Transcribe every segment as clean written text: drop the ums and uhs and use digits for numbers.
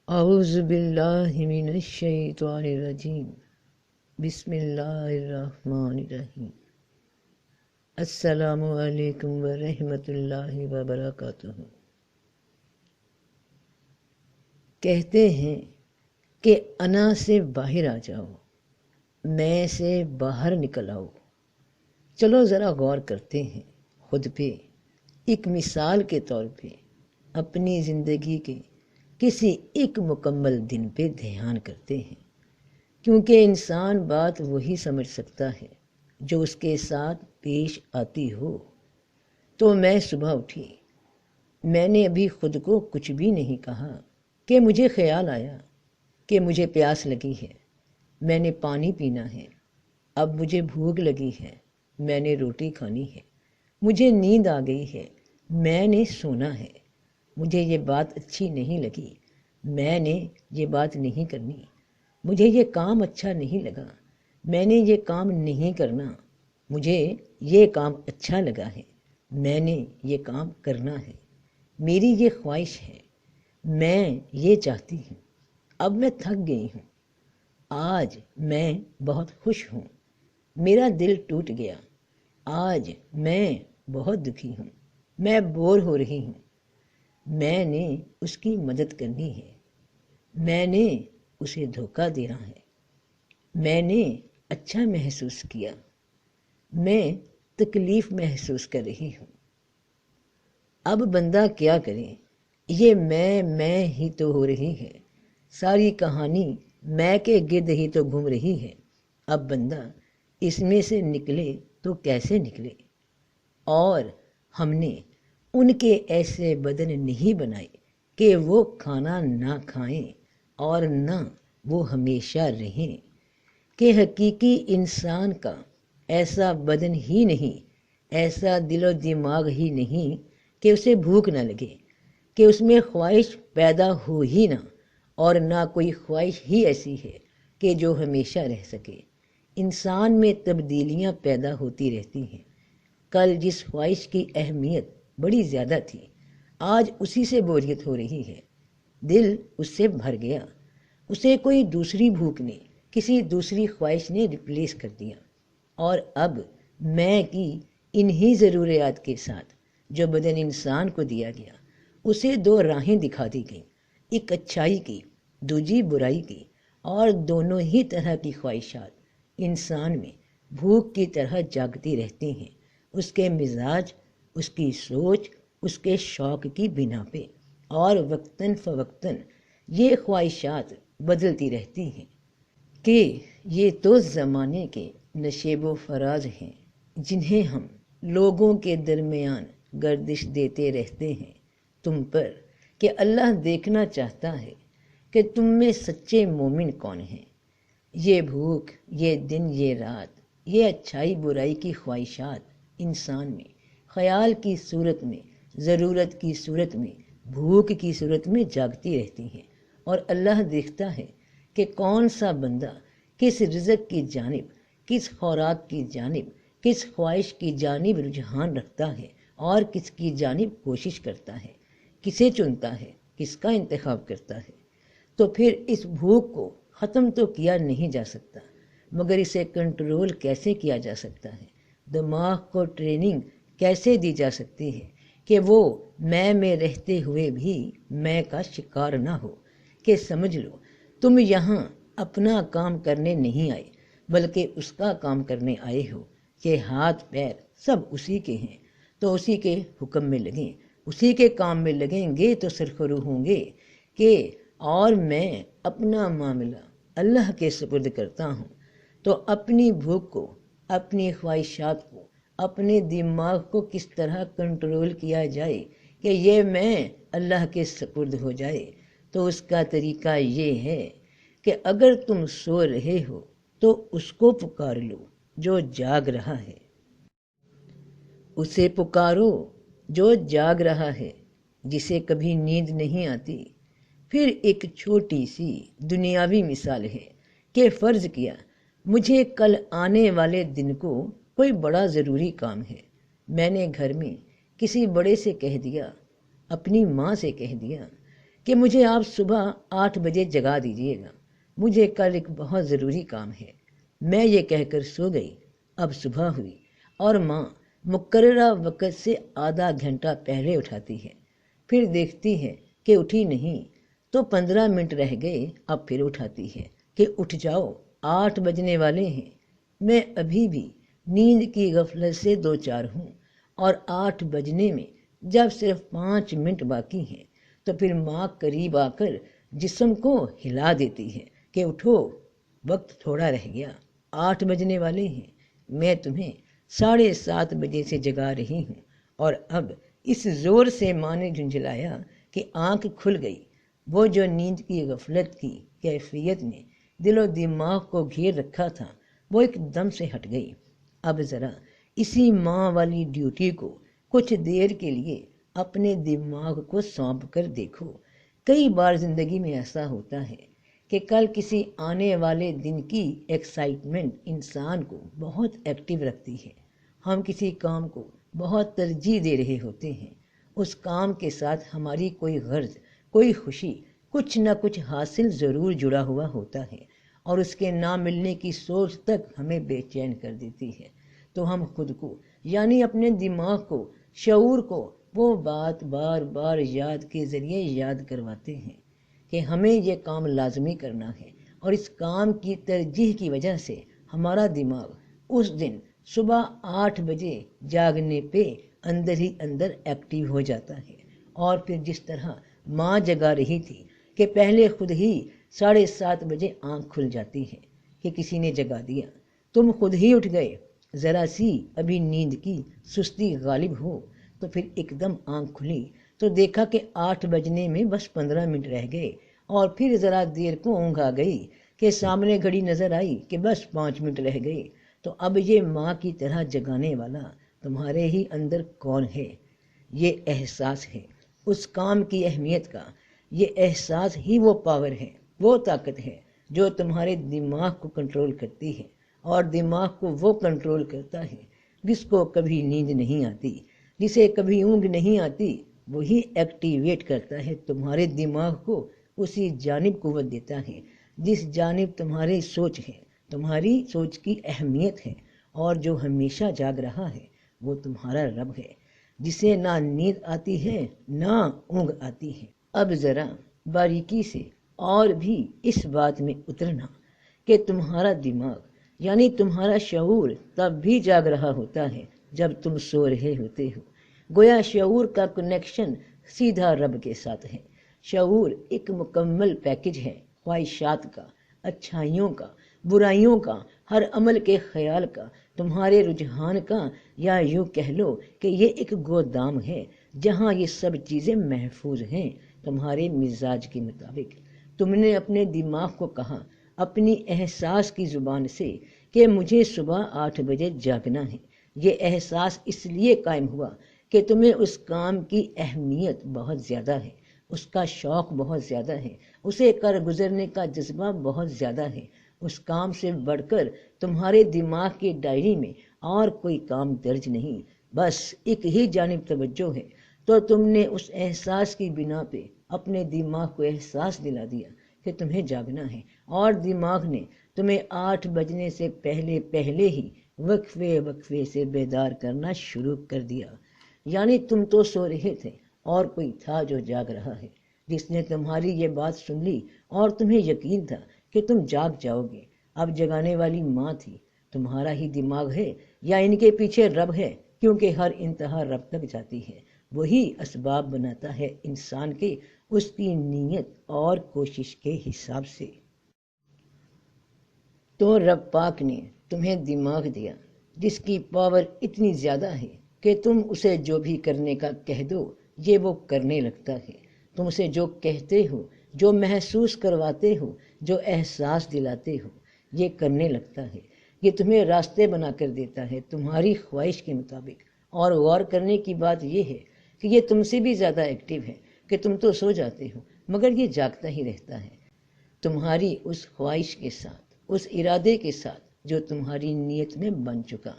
اعوذ باللہ من الشیطان الرجیم بسم اللہ الرحمن الرحیم السلام علیکم ورحمۃ اللہ وبرکاتہ۔ کہتے ہیں کہ انا سے باہر آ جاؤ، میں سے باہر نکل آؤ۔ چلو ذرا غور کرتے ہیں خود پہ، ایک مثال کے طور پہ اپنی زندگی کے کسی ایک مکمل دن پہ دھیان کرتے ہیں، کیونکہ انسان بات وہی سمجھ سکتا ہے جو اس کے ساتھ پیش آتی ہو۔ تو میں صبح اٹھی، میں نے ابھی خود کو کچھ بھی نہیں کہا کہ مجھے خیال آیا کہ مجھے پیاس لگی ہے، میں نے پانی پینا ہے، اب مجھے بھوک لگی ہے، میں نے روٹی کھانی ہے، مجھے نیند آ گئی ہے، میں نے سونا ہے، مجھے یہ بات اچھی نہیں لگی، میں نے یہ بات نہیں کرنی، مجھے یہ کام اچھا نہیں لگا، میں نے یہ کام نہیں کرنا، مجھے یہ کام اچھا لگا ہے، میں نے یہ کام کرنا ہے، میری یہ خواہش ہے، میں یہ چاہتی ہوں، اب میں تھک گئی ہوں، آج میں بہت خوش ہوں، میرا دل ٹوٹ گیا، آج میں بہت دکھی ہوں، میں بور ہو رہی ہوں، میں نے اس کی مدد کرنی ہے، میں نے اسے دھوکہ دینا ہے، میں نے اچھا محسوس کیا، میں تکلیف محسوس کر رہی ہوں۔ اب بندہ کیا کرے، یہ میں ہی تو ہو رہی ہے، ساری کہانی میں کے گرد ہی تو گھوم رہی ہے۔ اب بندہ اس میں سے نکلے تو کیسے نکلے؟ اور ہم نے ان کے ایسے بدن نہیں بنائے کہ وہ کھانا نہ کھائیں اور نہ وہ ہمیشہ رہیں، کہ حقیقی انسان کا ایسا بدن ہی نہیں، ایسا دل و دماغ ہی نہیں کہ اسے بھوک نہ لگے، کہ اس میں خواہش پیدا ہو ہی نہ، اور نہ کوئی خواہش ہی ایسی ہے کہ جو ہمیشہ رہ سکے۔ انسان میں تبدیلیاں پیدا ہوتی رہتی ہیں۔ کل جس خواہش کی اہمیت بڑی زیادہ تھی، آج اسی سے بوریت ہو رہی ہے، دل اس سے بھر گیا، اسے کوئی دوسری بھوک نے، کسی دوسری خواہش نے ریپلیس کر دیا، اور اب میں کی انہی ضروریات کے ساتھ جو بدن انسان کو دیا گیا، اسے دو راہیں دکھا دی گئیں، ایک اچھائی کی، دوسری برائی کی، اور دونوں ہی طرح کی خواہشات انسان میں بھوک کی طرح جاگتی رہتی ہیں، اس کے مزاج، اس کی سوچ، اس کے شوق کی بنا پہ، اور وقتاً فوقتاً یہ خواہشات بدلتی رہتی ہیں، کہ یہ تو زمانے کے نشیب و فراز ہیں جنہیں ہم لوگوں کے درمیان گردش دیتے رہتے ہیں تم پر، کہ اللہ دیکھنا چاہتا ہے کہ تم میں سچے مومن کون ہیں۔ یہ بھوک، یہ دن، یہ رات، یہ اچھائی برائی کی خواہشات انسان میں خیال کی صورت میں، ضرورت کی صورت میں، بھوک کی صورت میں جاگتی رہتی ہیں، اور اللہ دیکھتا ہے کہ کون سا بندہ کس رزق کی جانب، کس خوراک کی جانب، کس خواہش کی جانب رجحان رکھتا ہے، اور کس کی جانب کوشش کرتا ہے، کسے چنتا ہے، کس کا انتخاب کرتا ہے۔ تو پھر اس بھوک کو ختم تو کیا نہیں جا سکتا، مگر اسے کنٹرول کیسے کیا جا سکتا ہے؟ دماغ کو ٹریننگ کیسے دی جا سکتی ہے کہ وہ میں رہتے ہوئے بھی میں کا شکار نہ ہو، کہ سمجھ لو تم یہاں اپنا کام کرنے نہیں آئے بلکہ اس کا کام کرنے آئے ہو، کہ ہاتھ پیر سب اسی کے ہیں، تو اسی کے حکم میں لگیں، اسی کے کام میں لگیں گے تو سرخرو ہوں گے، کہ اور میں اپنا معاملہ اللہ کے سپرد کرتا ہوں۔ تو اپنی بھوک کو، اپنی خواہشات کو، اپنے دماغ کو کس طرح کنٹرول کیا جائے کہ یہ میں اللہ کے سپرد ہو جائے؟ تو اس کا طریقہ یہ ہے کہ اگر تم سو رہے ہو تو اس کو پکار لو جو جاگ رہا ہے، اسے پکارو جو جاگ رہا ہے، جسے کبھی نیند نہیں آتی۔ پھر ایک چھوٹی سی دنیاوی مثال ہے کہ فرض کیا مجھے کل آنے والے دن کو کوئی بڑا ضروری کام ہے، میں نے گھر میں کسی بڑے سے کہہ دیا، اپنی ماں سے کہہ دیا کہ مجھے آپ صبح 8 بجے جگا دیجیے گا، مجھے کل ایک بہت ضروری کام ہے۔ میں یہ کہہ کر سو گئی۔ اب صبح ہوئی اور ماں مقررہ وقت سے آدھا گھنٹہ پہلے اٹھاتی ہے، پھر دیکھتی ہے کہ اٹھی نہیں تو 15 منٹ رہ گئے، اب پھر اٹھاتی ہے کہ اٹھ جاؤ 8 بجنے والے ہیں۔ میں ابھی بھی نیند کی غفلت سے دوچار ہوں، اور 8 بجنے میں جب صرف 5 منٹ باقی ہیں تو پھر ماں قریب آ کر جسم کو ہلا دیتی ہے کہ اٹھو، وقت تھوڑا رہ گیا، 8 بجنے والے ہیں۔ میں تمہیں 7:30 بجے سے جگا رہی ہوں۔ اور اب اس زور سے ماں نے جھنجھلایا کہ آنکھ کھل گئی۔ وہ جو نیند کی غفلت کی کیفیت نے دل و دماغ کو گھیر رکھا تھا وہ ایک دم سے ہٹ گئی۔ اب ذرا اسی ماں والی ڈیوٹی کو کچھ دیر کے لیے اپنے دماغ کو سونپ کر دیکھو۔ کئی بار زندگی میں ایسا ہوتا ہے کہ کل کسی آنے والے دن کی ایکسائٹمنٹ انسان کو بہت ایکٹیو رکھتی ہے۔ ہم کسی کام کو بہت ترجیح دے رہے ہوتے ہیں، اس کام کے ساتھ ہماری کوئی غرض، کوئی خوشی، کچھ نہ کچھ حاصل ضرور جڑا ہوا ہوتا ہے، اور اس کے نہ ملنے کی سوچ تک ہمیں بے چین کر دیتی ہے۔ تو ہم خود کو یعنی اپنے دماغ کو، شعور کو وہ بات بار بار یاد کے ذریعے یاد کرواتے ہیں کہ ہمیں یہ کام لازمی کرنا ہے، اور اس کام کی ترجیح کی وجہ سے ہمارا دماغ اس دن صبح 8 بجے جاگنے پہ اندر ہی اندر ایکٹیو ہو جاتا ہے۔ اور پھر جس طرح ماں جگا رہی تھی کہ پہلے خود ہی 7:30 بجے آنکھ کھل جاتی ہے کہ کسی نے جگا دیا، تم خود ہی اٹھ گئے، ذرا سی ابھی نیند کی سستی غالب ہو تو پھر ایک دم آنکھ کھلی تو دیکھا کہ 8 بجنے میں بس 15 منٹ رہ گئے، اور پھر ذرا دیر کو اونگھ آ گئی کہ سامنے گھڑی نظر آئی کہ بس 5 منٹ رہ گئے۔ تو اب یہ ماں کی طرح جگانے والا تمہارے ہی اندر کون ہے؟ یہ احساس ہے اس کام کی اہمیت کا۔ یہ احساس ہی وہ پاور ہے، وہ طاقت ہے جو تمہارے دماغ کو کنٹرول کرتی ہے، اور دماغ کو وہ کنٹرول کرتا ہے جس کو کبھی نیند نہیں آتی، جسے کبھی اونگ نہیں آتی، وہی ایکٹیویٹ کرتا ہے تمہارے دماغ کو، اسی جانب قوت دیتا ہے جس جانب تمہاری سوچ ہے، تمہاری سوچ کی اہمیت ہے۔ اور جو ہمیشہ جاگ رہا ہے وہ تمہارا رب ہے، جسے نہ نیند آتی ہے نہ اونگ آتی ہے۔ اب ذرا باریکی سے اور بھی اس بات میں اترنا کہ تمہارا دماغ یعنی تمہارا شعور تب بھی جاگ رہا ہوتا ہے جب تم سو رہے ہوتے ہو۔ گویا شعور کا کنیکشن سیدھا رب کے ساتھ ہے۔ شعور ایک مکمل پیکج ہے، خواہشات کا، اچھائیوں کا، برائیوں کا، ہر عمل کے خیال کا، تمہارے رجحان کا، یا یوں کہہ لو کہ یہ ایک گودام ہے جہاں یہ سب چیزیں محفوظ ہیں تمہارے مزاج کے مطابق۔ تم نے اپنے دماغ کو کہا اپنی احساس کی زبان سے کہ مجھے صبح 8 بجے جاگنا ہے۔ یہ احساس اس لیے قائم ہوا کہ تمہیں اس کام کی اہمیت بہت زیادہ ہے، اس کا شوق بہت زیادہ ہے، اسے کر گزرنے کا جذبہ بہت زیادہ ہے۔ اس کام سے بڑھ کر تمہارے دماغ کی ڈائری میں اور کوئی کام درج نہیں، بس ایک ہی جانب توجہ ہے۔ تو تم نے اس احساس کی بنا پہ اپنے دماغ کو احساس دلا دیا کہ تمہیں جاگنا ہے، اور دماغ نے تمہیں 8 بجنے سے پہلے پہلے ہی وقفے وقفے سے بیدار کرنا شروع کر دیا۔ یعنی تم تو سو رہے تھے اور کوئی تھا جو جاگ رہا ہے، جس نے تمہاری یہ بات سن لی اور تمہیں یقین تھا کہ تم جاگ جاؤ گے۔ اب جگانے والی ماں تھی، تمہارا ہی دماغ ہے یا ان کے پیچھے رب ہے؟ کیونکہ ہر انتہا رب تک جاتی ہے، وہی اسباب بناتا ہے انسان کے اس کی نیت اور کوشش کے حساب سے۔ تو رب پاک نے تمہیں دماغ دیا جس کی پاور اتنی زیادہ ہے کہ تم اسے جو بھی کرنے کا کہہ دو یہ وہ کرنے لگتا ہے۔ تم اسے جو کہتے ہو، جو محسوس کرواتے ہو، جو احساس دلاتے ہو، یہ کرنے لگتا ہے۔ یہ تمہیں راستے بنا کر دیتا ہے تمہاری خواہش کے مطابق۔ اور غور کرنے کی بات یہ ہے کہ یہ تم سے بھی زیادہ ایکٹیو ہے کہ تم تو سو جاتے ہو مگر یہ جاگتا ہی رہتا ہے، تمہاری اس خواہش کے ساتھ، اس ارادے کے ساتھ جو تمہاری نیت میں بن چکا۔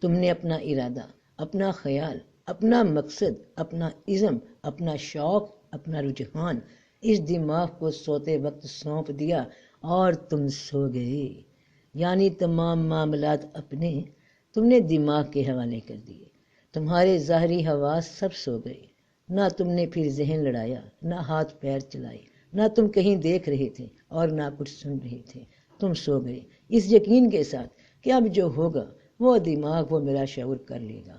تم نے اپنا ارادہ، اپنا خیال، اپنا مقصد، اپنا عزم، اپنا شوق، اپنا رجحان اس دماغ کو سوتے وقت سونپ دیا اور تم سو گئے، یعنی تمام معاملات اپنے تم نے دماغ کے حوالے کر دیے۔ تمہارے ظاہری حواس سب سو گئے، نہ تم نے پھر ذہن لڑایا، نہ ہاتھ پیر چلائے، نہ تم کہیں دیکھ رہے تھے اور نہ کچھ سن رہے تھے، تم سو گئے اس یقین کے ساتھ کہ اب جو ہوگا وہ دماغ وہ میرا شعور کر لے گا۔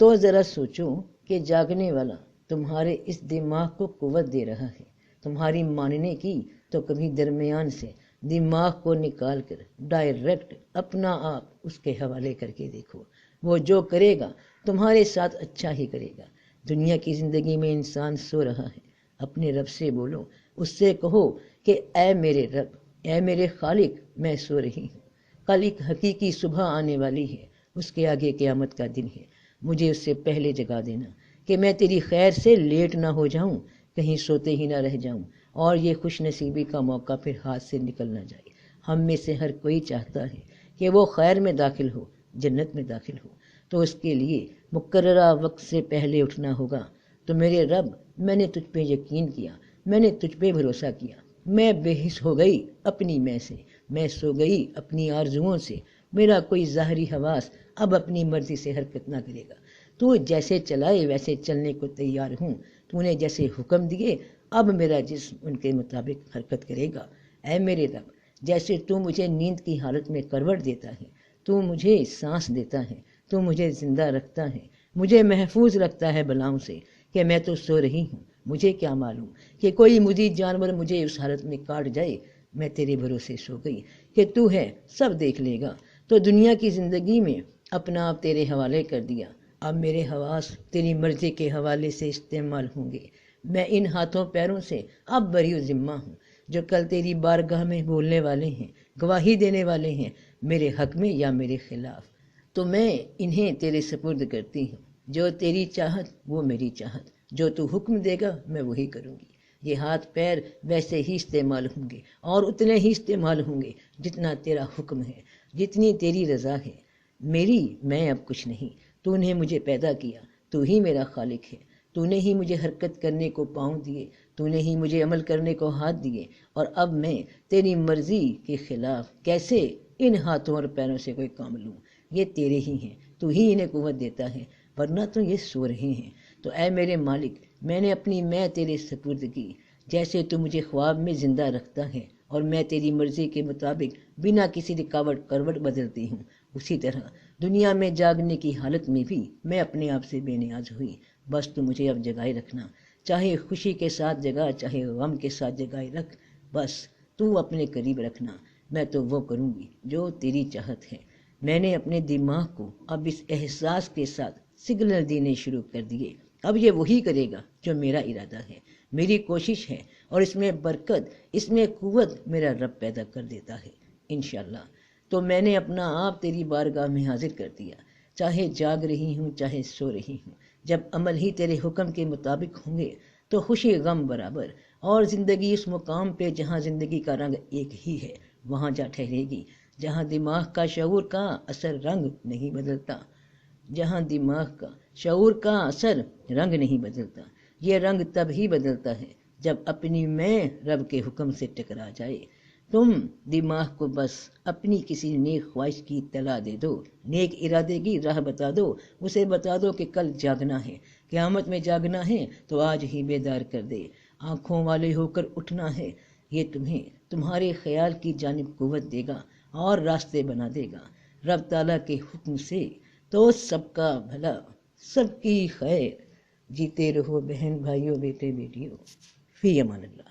تو ذرا سوچو کہ جاگنے والا تمہارے اس دماغ کو قوت دے رہا ہے، تمہاری ماننے کی تو کبھی درمیان سے دماغ کو نکال کر ڈائریکٹ اپنا آپ اس کے حوالے کر کے دیکھو، وہ جو کرے گا تمہارے ساتھ اچھا ہی کرے گا۔ دنیا کی زندگی میں انسان سو رہا ہے، اپنے رب سے بولو، اس سے کہو کہ اے میرے رب، اے میرے خالق، میں سو رہی ہوں، کل ایک حقیقی صبح آنے والی ہے، اس کے آگے قیامت کا دن ہے، مجھے اس سے پہلے جگا دینا کہ میں تیری خیر سے لیٹ نہ ہو جاؤں، کہیں سوتے ہی نہ رہ جاؤں اور یہ خوش نصیبی کا موقع پھر ہاتھ سے نکل نہ جائے۔ ہم میں سے ہر کوئی چاہتا ہے کہ وہ خیر میں داخل ہو، جنت میں داخل ہو، تو اس کے لیے مقررہ وقت سے پہلے اٹھنا ہوگا۔ تو میرے رب، میں نے تجھ پہ یقین کیا، میں نے تجھ پہ بھروسہ کیا، میں بے حس ہو گئی اپنی میں سے، میں سو گئی اپنی آرزوؤں سے، میرا کوئی ظاہری حواس اب اپنی مرضی سے حرکت نہ کرے گا۔ تو جیسے چلائے ویسے چلنے کو تیار ہوں، تو نے جیسے حکم دیے اب میرا جسم ان کے مطابق حرکت کرے گا۔ اے میرے رب، جیسے تو مجھے نیند کی حالت میں کروٹ دیتا ہے، تو مجھے سانس دیتا ہے، تو مجھے زندہ رکھتا ہے، مجھے محفوظ رکھتا ہے بلاؤں سے، کہ میں تو سو رہی ہوں، مجھے کیا معلوم کہ کوئی مزید جانور مجھے اس حالت میں کاٹ جائے، میں تیرے بھروسے سو گئی کہ تو ہے، سب دیکھ لے گا۔ تو دنیا کی زندگی میں اپنا آپ تیرے حوالے کر دیا، اب میرے حواس تیری مرضی کے حوالے سے استعمال ہوں گے۔ میں ان ہاتھوں پیروں سے اب بری و ذمہ ہوں جو کل تیری بارگاہ میں بولنے والے ہیں، گواہی دینے والے ہیں، میرے حق میں یا میرے خلاف۔ تو میں انہیں تیرے سپرد کرتی ہوں، جو تیری چاہت وہ میری چاہت، جو تو حکم دے گا میں وہی کروں گی۔ یہ ہاتھ پیر ویسے ہی استعمال ہوں گے اور اتنے ہی استعمال ہوں گے جتنا تیرا حکم ہے، جتنی تیری رضا ہے، میری میں اب کچھ نہیں۔ تو نے مجھے پیدا کیا، تو ہی میرا خالق ہے، تو نے ہی مجھے حرکت کرنے کو پاؤں دیے، تو نے ہی مجھے عمل کرنے کو ہاتھ دیے، اور اب میں تیری مرضی کے خلاف کیسے ان ہاتھوں اور پیروں سے کوئی کام لوں؟ یہ تیرے ہی ہیں، تو ہی انہیں قوت دیتا ہے، ورنہ تو یہ سو رہے ہیں۔ تو اے میرے مالک، میں نے اپنی میں تیرے سپرد کی، جیسے تو مجھے خواب میں زندہ رکھتا ہے اور میں تیری مرضی کے مطابق بنا کسی رکاوٹ کروٹ بدلتی ہوں، اسی طرح دنیا میں جاگنے کی حالت میں بھی میں اپنے آپ سے بے نیاز ہوئی، بس تو مجھے اب جگائے رکھنا، چاہے خوشی کے ساتھ جگا، چاہے غم کے ساتھ جگائے رکھ، بس تو اپنے قریب رکھنا، میں تو وہ کروں گی جو تیری چاہت ہے۔ میں نے اپنے دماغ کو اب اس احساس کے ساتھ سگنل دینے شروع کر دیے، اب یہ وہی کرے گا جو میرا ارادہ ہے، میری کوشش ہے، اور اس میں برکت، اس میں قوت میرا رب پیدا کر دیتا ہے انشاءاللہ۔ تو میں نے اپنا آپ تیری بارگاہ میں حاضر کر دیا، چاہے جاگ رہی ہوں چاہے سو رہی ہوں، جب عمل ہی تیرے حکم کے مطابق ہوں گے تو خوشی غم برابر، اور زندگی اس مقام پہ جہاں زندگی کا رنگ ایک ہی ہے وہاں جا ٹھہرے گی، جہاں دماغ کا شعور کا اثر رنگ نہیں بدلتا، جہاں دماغ کا شعور کا اثر رنگ نہیں بدلتا۔ یہ رنگ تب ہی بدلتا ہے جب اپنی میں رب کے حکم سے ٹکرا جائے۔ تم دماغ کو بس اپنی کسی نیک خواہش کی اطلاع دے دو، نیک ارادے کی راہ بتا دو، اسے بتا دو کہ کل جاگنا ہے، قیامت میں جاگنا ہے، تو آج ہی بیدار کر دے، آنکھوں والے ہو کر اٹھنا ہے۔ یہ تمہیں تمہارے خیال کی جانب قوت دے گا اور راستے بنا دے گا رب تعالیٰ کے حکم سے۔ تو سب کا بھلا، سب کی خیر، جیتے رہو بہن بھائیوں، بیٹے بیٹیوں، فی امان اللہ۔